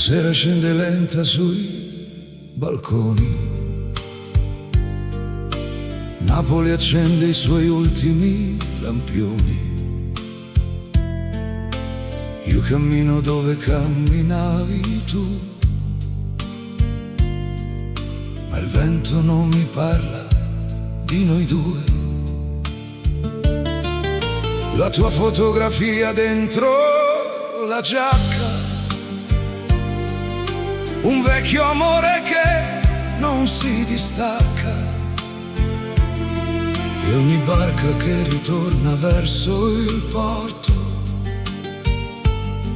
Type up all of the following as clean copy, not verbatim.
sera scende lenta sui balconi. Napoli accende i suoi ultimi lampioni. Io cammino dove camminavi tu, ma il vento non mi parla di noi due. La tua fotografia dentro la giacca, un vecchio amore che non si distacca, e ogni barca che ritorna verso il porto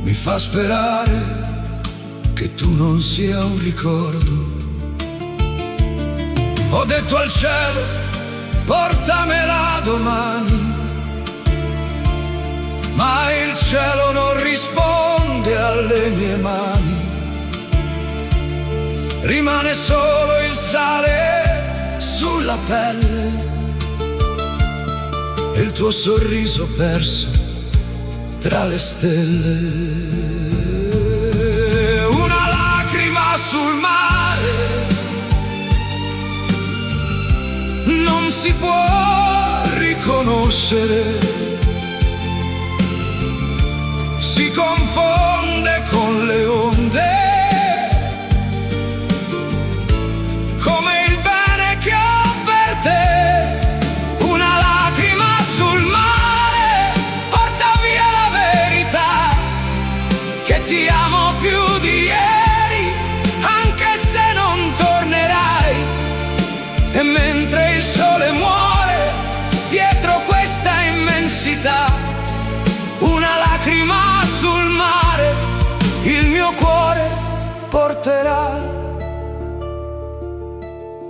mi fa sperare che tu non sia un ricordo. Ho detto al cielo, portamela domani, ma il cielo non risponde alle mie mani. Rimane solo il sale sulla pelle e il tuo sorriso perso tra le stelle. Una lacrima sul mare non si può riconoscere, si confonde con le onde, come il bene che ho per te. Una lacrima sul mare porta via la verità, che ti amo più di ieri, anche se non tornerai. E mentre il sole muore dietro questa immensità, una lacrima sul mare il mio cuore porterà.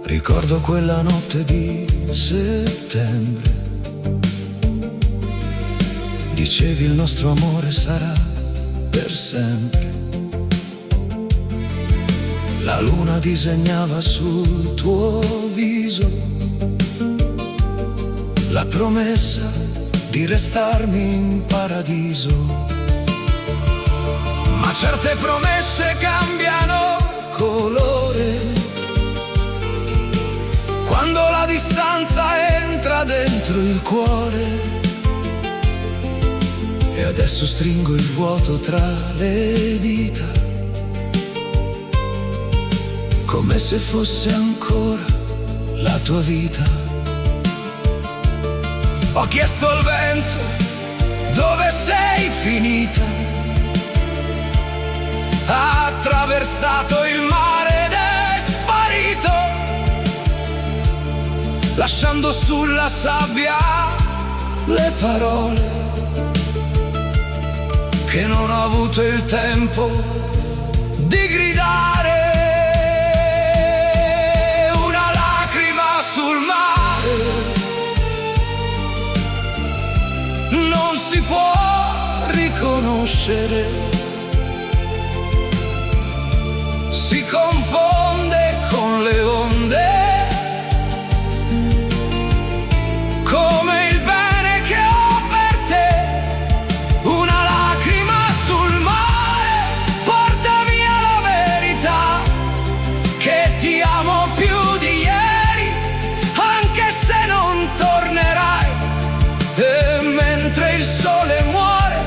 Ricordo quella notte di settembre, dicevi il nostro amore sarà per sempre. La luna disegnava sul tuo viso la promessa di restarmi in paradiso. Ma certe promesse cambiano colore quando la distanza entra dentro il cuore. E adesso stringo il vuoto tra le dita, come se fosse ancora la tua vita. Ho chiesto al vento dove sei finita, ha attraversato il mare ed è sparito, lasciando sulla sabbia le parole che non ho avuto il tempo di gridare. Una lacrima sul mare non si può riconoscere, si confonde con le onde, come il bene che ho per te. Una lacrima sul mare porta via la verità, che ti amo più di ieri, anche se non tornerai. E mentre il sole muore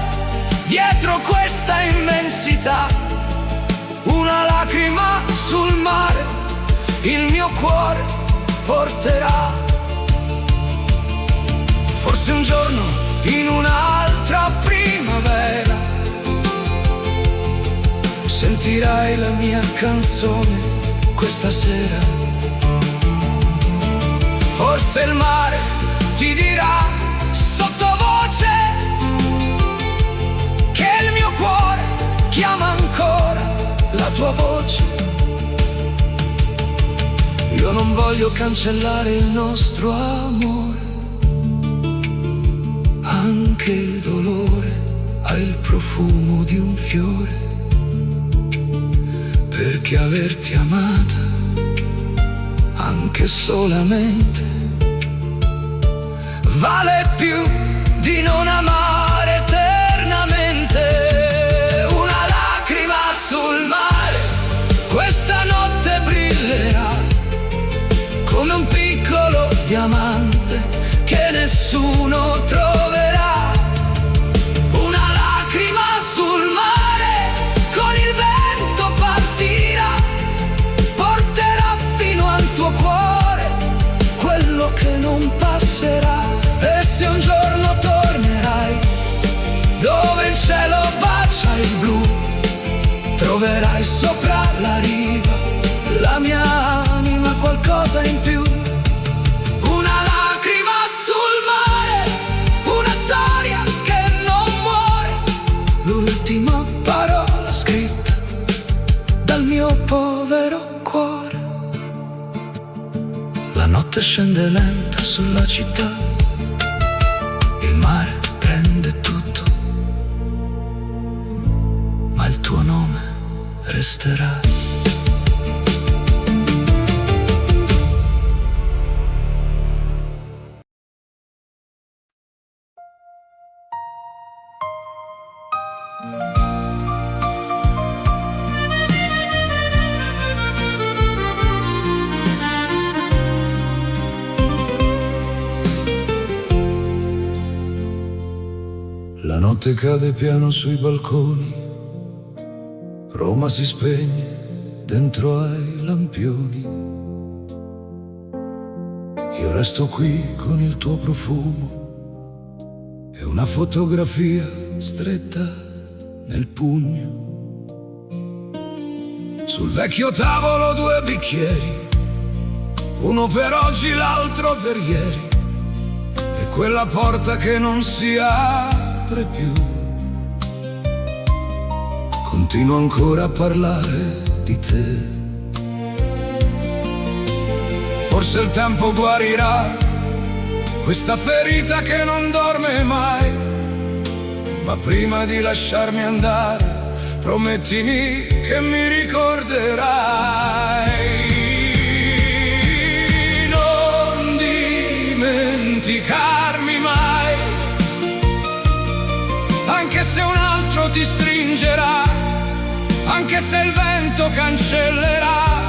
dietro questa immensità, una lacrima sul mare il mio cuore porterà. Forse un giorno in un'altra primavera sentirai la mia canzone questa sera. Forse il mare ti dirà sottovoce che il mio cuore chiama ancora la tua voce. Io non voglio cancellare il nostro amore, anche il dolore ha il profumo di un fiore, perché averti amata anche solamente vale più di non amare eternamente. Una lacrima sul mare nessuno troverà una lacrima sul mare, con il vento partirà, porterà fino al tuo cuore quello che non passerà. E se un giorno tornerai dove il cielo bacia il blu, troverai sopra la riva la mia anima, qualcosa in più. Una lacrima sul mare, una storia che non muore, l'ultima parola scritta dal mio povero cuore. La notte scende lenta sulla città, il mare prende tutto, ma il tuo nome resterà. La notte cade piano sui balconi, Roma si spegne dentro ai lampioni. Io resto qui con il tuo profumo e una fotografia stretta nel pugno. Sul vecchio tavolo due bicchieri, uno per oggi, l'altro per ieri, e quella porta che non si apre più. Continuo ancora a parlare di te. Forse il tempo guarirà questa ferita che non dorme mai, ma prima di lasciarmi andare promettimi che mi ricorderai. Non dimenticarmi mai, anche se un altro ti stringerà, anche se il vento cancellerà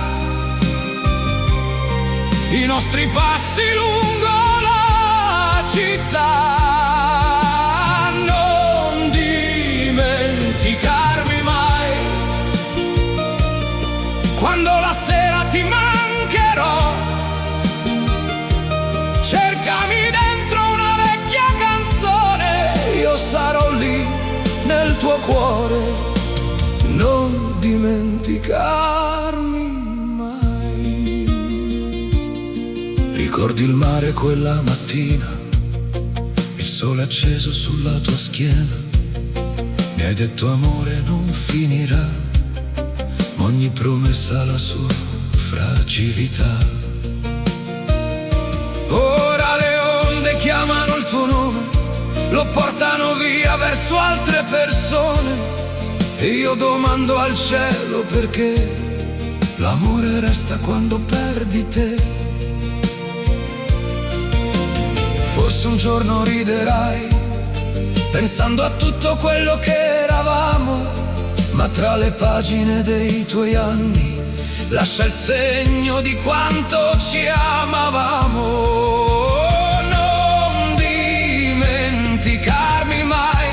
i nostri passi lungo la città. Non dimenticarmi mai, quando la sera ti mancherò, cercami dentro una vecchia canzone, io sarò lì nel tuo cuore. Non dimenticarmi mai. Ricordi il mare quella mattina, il sole acceso sulla tua schiena. Mi hai detto amore non finirà, ma ogni promessa ha la sua fragilità. Ora le onde chiamano il tuo nome, lo portano via verso altre persone, e io domando al cielo perché l'amore resta quando perdi te. Forse un giorno riderai pensando a tutto quello che eravamo, ma tra le pagine dei tuoi anni lascia il segno di quanto ci amavamo. Non dimenticarmi mai,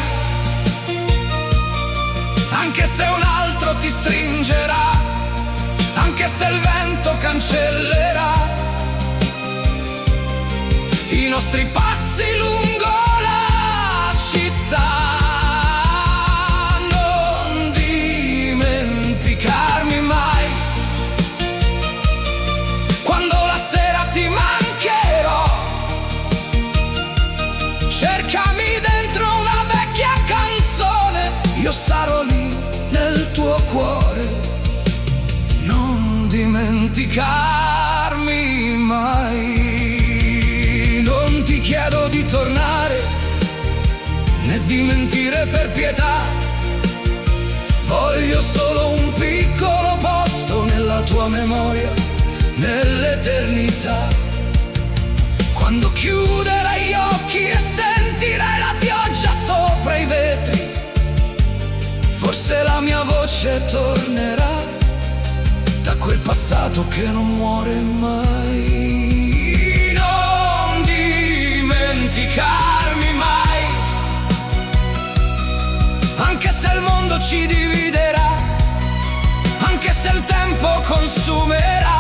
anche se un altro ti stringerà, anche se il vento cancellerà i nostri passi lungo la città. Non dimenticarmi mai, quando la sera ti mancherò, cercami dentro una vecchia canzone, io sarò lì nel tuo cuore. Non dimenticarmi mai. Non ti chiedo di tornare, né di mentire per pietà. Voglio solo un piccolo posto nella tua memoria, nell'eternità. Quando chiuderai gli occhi e sentirai la pioggia sopra i vetri, forse la mia voce tornerà da quel passato che non muore mai. Non dimenticarmi dimenticarmi mai, anche se il mondo ci dividerà, anche se il tempo consumerà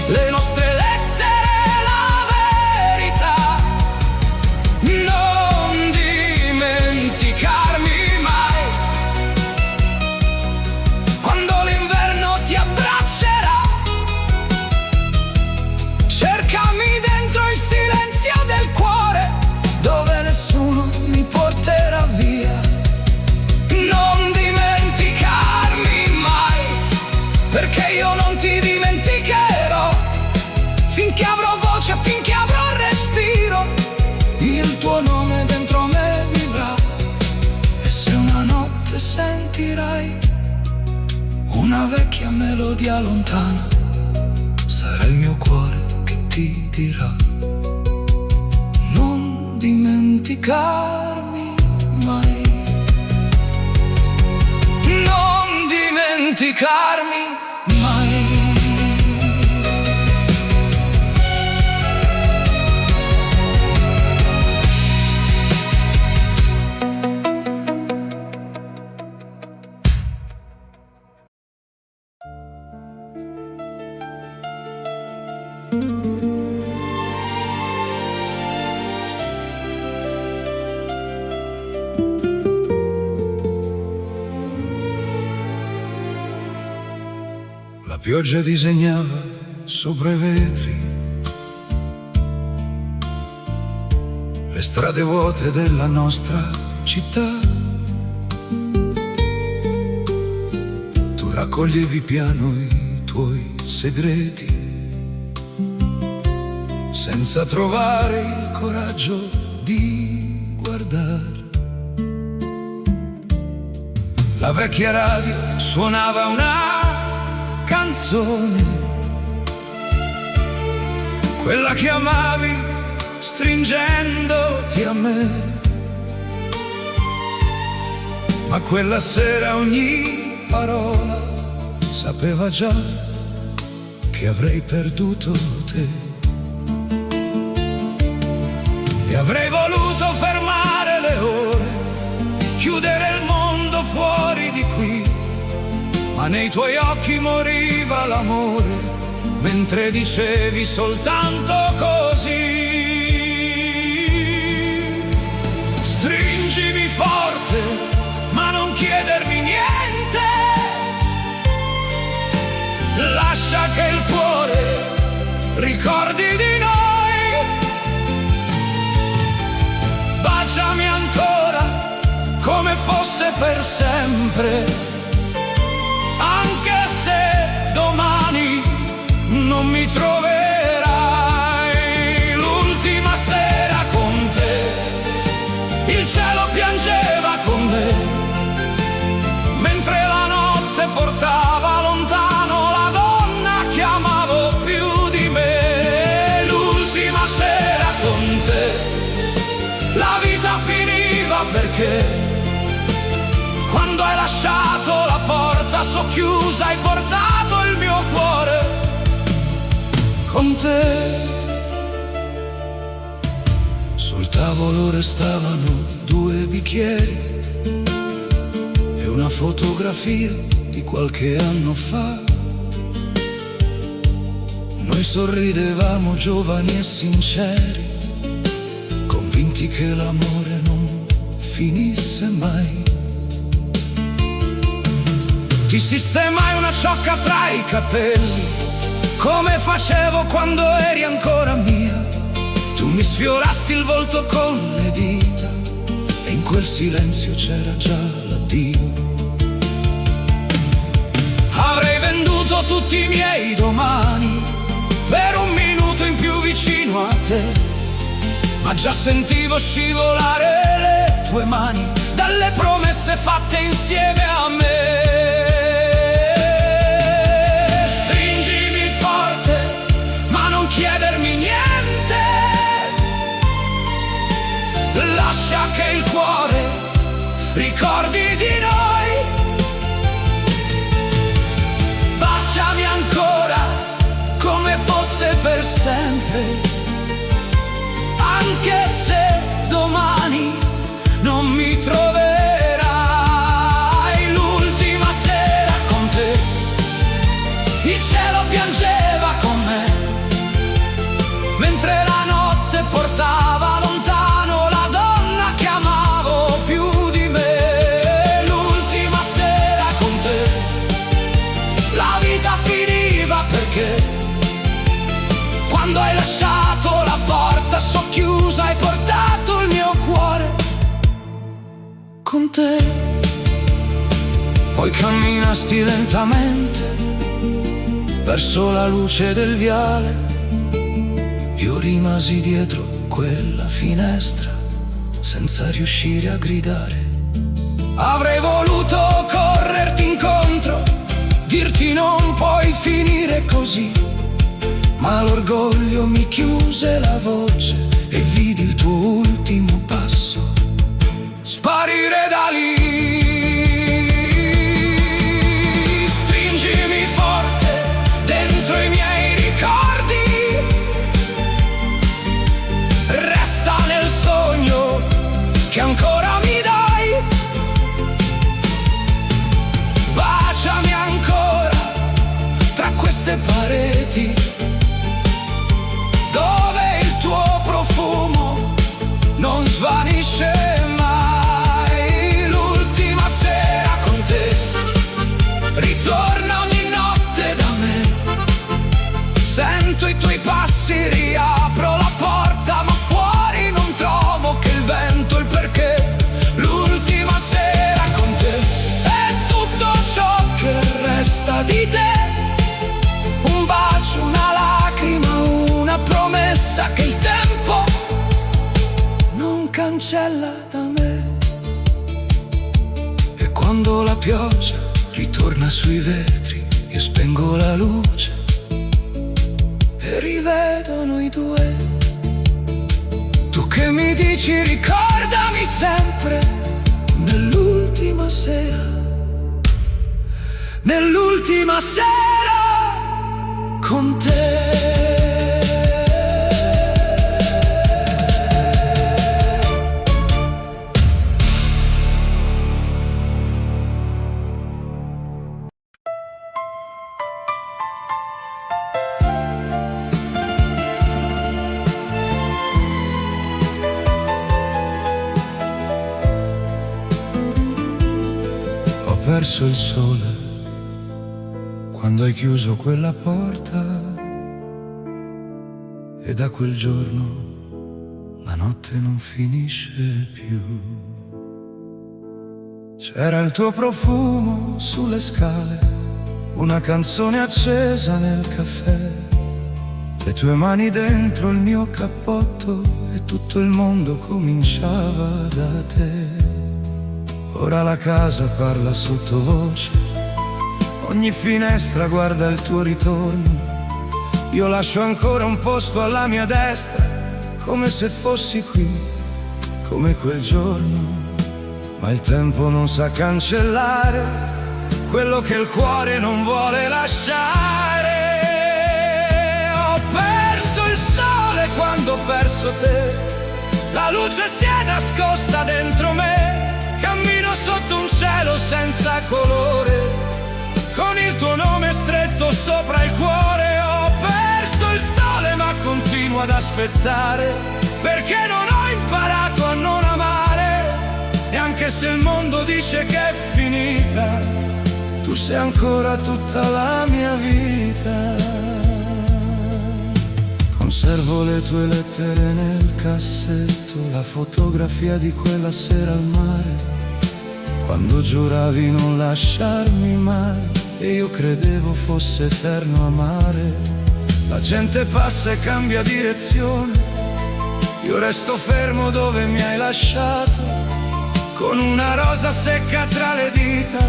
le nostre lettere e la verità. Non dimenticarmi mai, quando l'inverno ti abbraccerà, cercami dentro il silenzio del cuore, dove nessuno mi porterà via. Non dimenticarmi mai, perché io non ti dimenticherò, finché avrò voce, finché avrò respiro, il tuo nome dentro me vivrà. E se una notte sentirai una vecchia melodia lontana, sarà il mio cuore che ti dirà: non dimenticarmi mai, non dimenticarmi mai. La pioggia disegnava sopra i vetri le strade vuote della nostra città. Tu raccoglievi piano i tuoi segreti, senza trovare il coraggio di guardare. La vecchia radio suonava una canzone, quella che amavi stringendoti a me. Ma quella sera ogni parola sapeva già che avrei perduto te. E avrei voluto fermare le ore, chiudere il mondo fuori di qui, ma nei tuoi occhi moriva l'amore, mentre dicevi soltanto così. Stringimi forte, ma non chiedermi niente, lascia che il cuore ricordi di noi. Baciami ancora, come fosse per sempre, anche se domani non mi troverai. L'ultima sera con te, il cielo piangeva con me, mentre la notte portava lontano la donna che amavo più di me. L'ultima sera con te, la vita finiva perché quando hai lasciato la porta socchiusa hai portato il mio cuore con te. Sul tavolo restavano 2 bicchieri e una fotografia di qualche anno fa. Noi sorridevamo giovani e sinceri, convinti che l'amore non finisse mai. Ti sistemai una ciocca tra i capelli, come facevo quando eri ancora mia. Tu mi sfiorasti il volto con le dita e in quel silenzio c'era già l'addio. Avrei venduto tutti i miei domani per un minuto in più vicino a te, ma già sentivo scivolare le tue mani dalle promesse fatte insieme a me. Chiedermi niente, lascia che il cuore ricordi di noi. Baciami ancora, come fosse per sempre, te. Poi camminasti lentamente verso la luce del viale. Io rimasi dietro quella finestra senza riuscire a gridare. Avrei voluto correrti incontro, dirti non puoi finire così, ma l'orgoglio mi chiuse la voce e vidi il tuo ultimo passo sparire da lì. Stringimi forte dentro i miei ricordi, resta nel sogno che ancora mi dai. Baciami ancora tra queste pareti, dove il tuo profumo non svanisce mai. L'ultima sera con te ritorna ogni notte da me. Sento i tuoi passi, riapro la porta, ma fuori non trovo che il vento, il perché. L'ultima sera con te è tutto ciò che resta di te. Un bacio, una lacrima, una promessa che il tempo non cancella da me. E quando la pioggia ritorna sui vetri, io spengo la luce e rivedo noi due. Tu che mi dici ricordami sempre nell'ultima sera, nell'ultima sera con te. Ho perso il sole quando hai chiuso quella porta, e da quel giorno la notte non finisce più. C'era il tuo profumo sulle scale, una canzone accesa nel caffè, le tue mani dentro il mio cappotto, e tutto il mondo cominciava da te. Ora la casa parla sottovoce, ogni finestra guarda il tuo ritorno. Io lascio ancora un posto alla mia destra, come se fossi qui, come quel giorno. Ma il tempo non sa cancellare quello che il cuore non vuole lasciare. Ho perso il sole quando ho perso te, la luce si è nascosta dentro me. Cammino sotto un cielo senza colore, con il tuo nome stretto sopra il cuore. Ho perso il sole ma continuo ad aspettare, perché non ho imparato a non amare. E anche se il mondo dice che è finita, tu sei ancora tutta la mia vita. Conservo le tue lettere nel cassetto, la fotografia di quella sera al mare, quando giuravi non lasciarmi mai, e io credevo fosse eterno amare. La gente passa e cambia direzione, io resto fermo dove mi hai lasciato, con una rosa secca tra le dita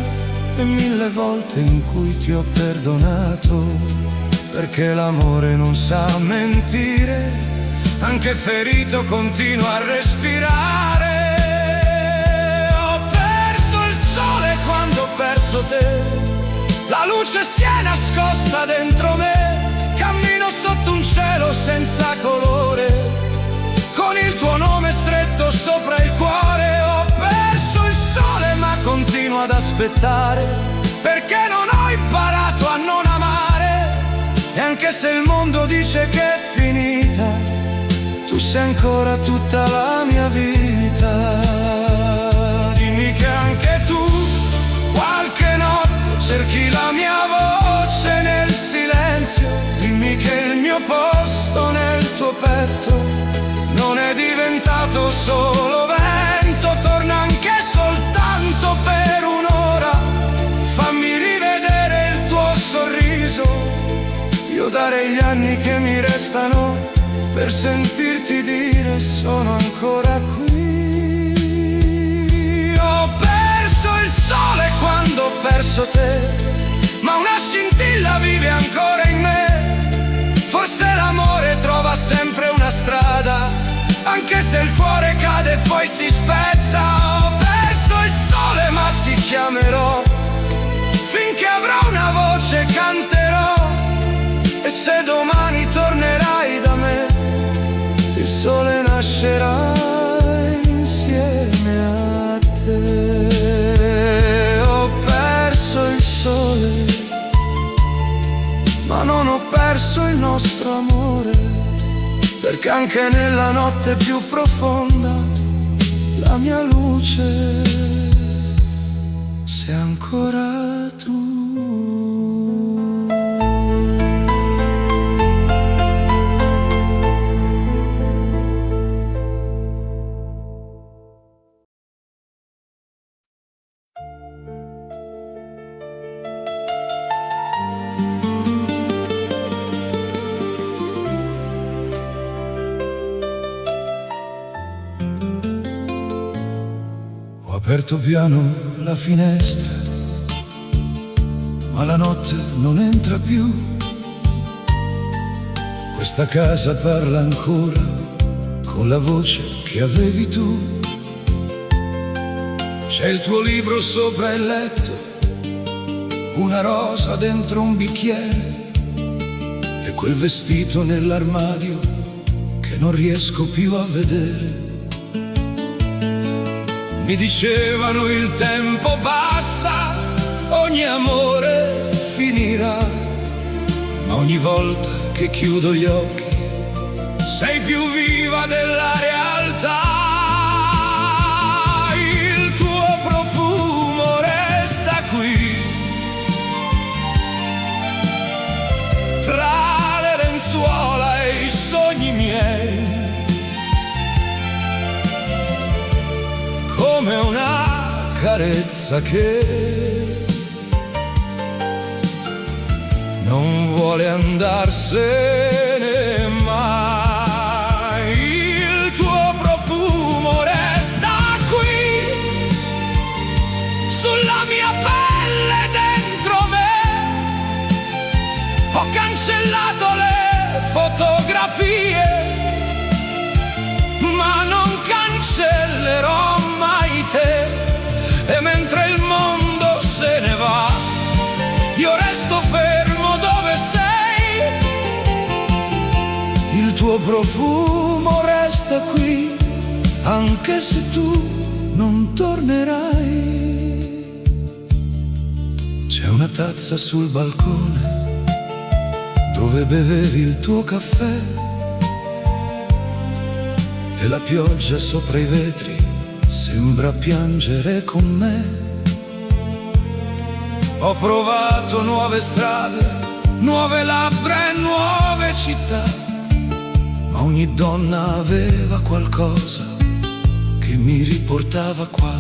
e 1000 volte in cui ti ho perdonato. Perché l'amore non sa mentire, anche ferito continua a respirare. Ho perso il sole quando ho perso te, la luce si è nascosta dentro me. Cammino sotto un cielo senza colore, con il tuo nome stretto sopra il cuore. Ho perso il sole ma continuo ad aspettare, perché non ho imparato a non amare. E anche se il mondo dice che è finita, tu sei ancora tutta la mia vita. Dimmi che anche tu qualche notte cerchi la mia voce nel silenzio. Dimmi che il mio posto nel tuo petto non è diventato solo vento, torna anche soltanto bastano per sentirti dire sono ancora qui. Ho perso il sole quando ho perso te, ma una scintilla vive ancora in me. Forse l'amore trova sempre una strada, anche se il cuore cade e poi si spezza. Ho perso il sole ma ti chiamerò, finché avrò una voce canterò. E se domani tornerai da me, il sole nascerà insieme a te. Ho perso il sole, ma non ho perso il nostro amore, perché anche nella notte più profonda la mia luce sei ancora tu. Ho aperto piano la finestra, ma la notte non entra più. Questa casa parla ancora con la voce che avevi tu. C'è il tuo libro sopra il letto, una rosa dentro un bicchiere, e quel vestito nell'armadio che non riesco più a vedere. Mi dicevano il tempo passa, ogni amore finirà, ma ogni volta che chiudo gli occhi sei più viva della realtà. Il tuo profumo resta qui, tra le lenzuola e i sogni miei, come una carezza che non vuole andarsene mai. Il tuo profumo resta qui, sulla mia pelle dentro me. Ho cancellato le fotografie, ma non cancellerò mai te. E mentre il mondo se ne va, io resto fermo dove sei. Il tuo profumo resta qui, anche se tu non tornerai. C'è una tazza sul balcone dove bevevi il tuo caffè, e la pioggia sopra i vetri sembra piangere con me. Ho provato nuove strade, nuove labbra e nuove città, ma ogni donna aveva qualcosa che mi riportava qua.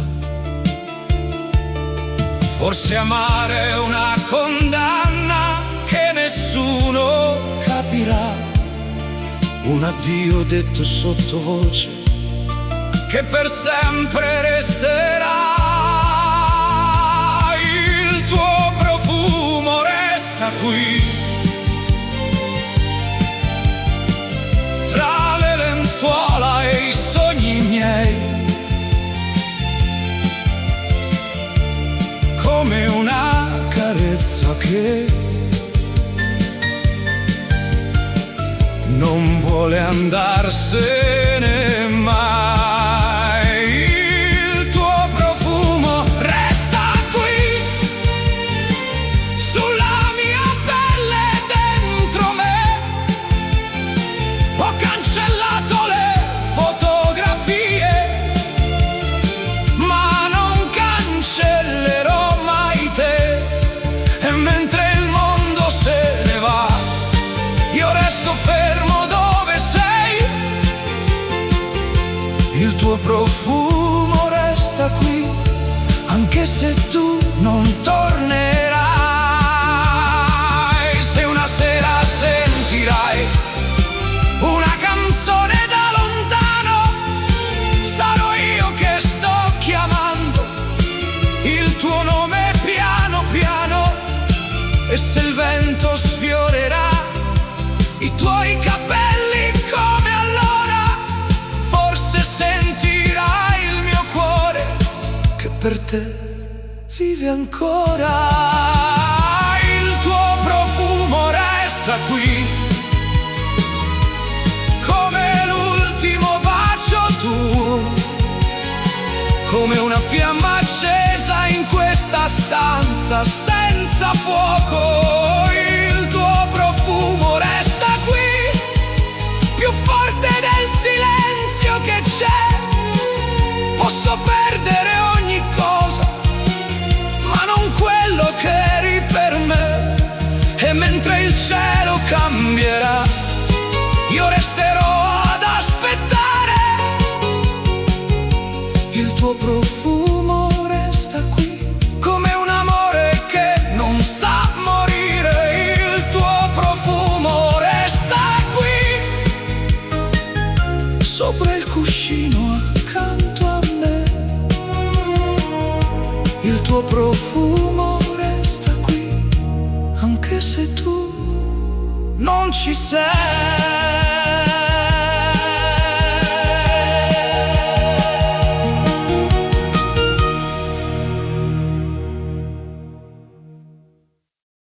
Forse amare è una condanna che nessuno capirà, un addio detto sottovoce che per sempre resterà. Il tuo profumo resta qui, tra le lenzuola e i sogni miei, come una carezza che non vuole andarsene mai. Il tuo profumo resta qui, sulla mia pelle dentro me. Ho cancellato le fotografie, ma non cancellerò mai te. E mentre il mondo se ne va, io resto fermo dove sei. Il tuo profumo resta qui, anche se tu non tornerai. Se una sera sentirai per te vive ancora. Il tuo profumo resta qui, come l'ultimo bacio tuo, come una fiamma accesa in questa stanza senza fuoco. Il tuo profumo resta qui, più forte del silenzio che c'è. Posso perdere ogni cosa, ma non quello che eri per me. E mentre il cielo cambierà, io resterò ad aspettare. Il tuo profumo resta qui, come un amore che non sa morire. Il tuo profumo resta qui, sopra il cuscino accanto a me. Il tuo profumo resta qui, anche se tu non ci sei.